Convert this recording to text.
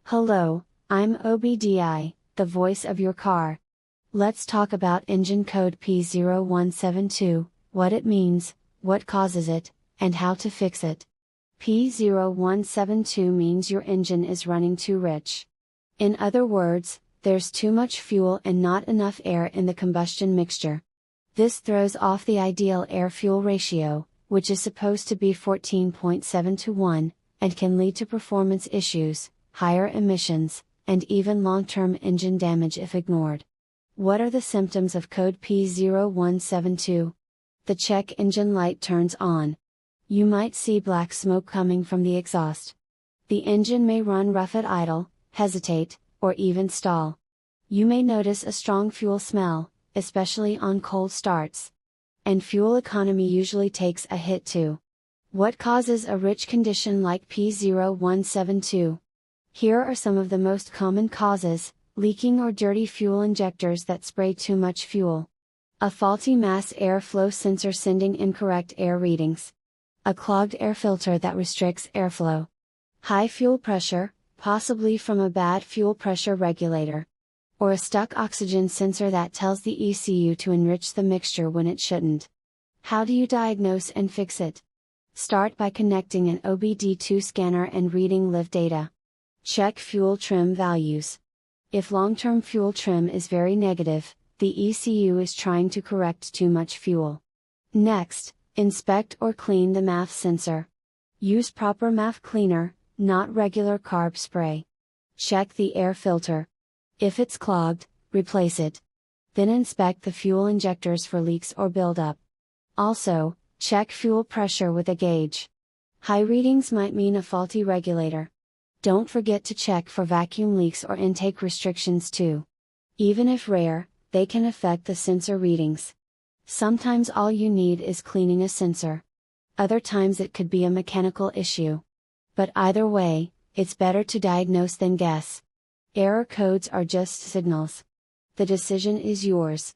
Hello, I'm OBD2, the voice of your car. Let's talk about engine code P0172, what it means, what causes it, and how to fix it. P0172 means your engine is running too rich. In other words, there's too much fuel and not enough air in the combustion mixture. This throws off the ideal air-fuel ratio, which is supposed to be 14.7 to 1, and can lead to performance issues, higher emissions, and even long-term engine damage if ignored. What are the symptoms of code P0172? The check engine light turns on. You might see black smoke coming from the exhaust. The engine may run rough at idle, hesitate, or even stall. You may notice a strong fuel smell, especially on cold starts. And fuel economy usually takes a hit too. What causes a rich condition like P0172? Here are some of the most common causes: leaking or dirty fuel injectors that spray too much fuel. A faulty mass airflow sensor sending incorrect air readings. A clogged air filter that restricts airflow. High fuel pressure, possibly from a bad fuel pressure regulator. Or a stuck oxygen sensor that tells the ECU to enrich the mixture when it shouldn't. How do you diagnose and fix it? Start by connecting an OBD2 scanner and reading live data. Check fuel trim values. If long-term fuel trim is very negative, the ECU is trying to correct too much fuel. Next, inspect or clean the MAF sensor. Use proper MAF cleaner, not regular carb spray. Check the air filter. If it's clogged, replace it. Then inspect the fuel injectors for leaks or buildup. Also, check fuel pressure with a gauge. High readings might mean a faulty regulator. Don't forget to check for vacuum leaks or intake restrictions too. Even if rare, they can affect the sensor readings. Sometimes all you need is cleaning a sensor. Other times it could be a mechanical issue. But either way, it's better to diagnose than guess. Error codes are just signals. The decision is yours.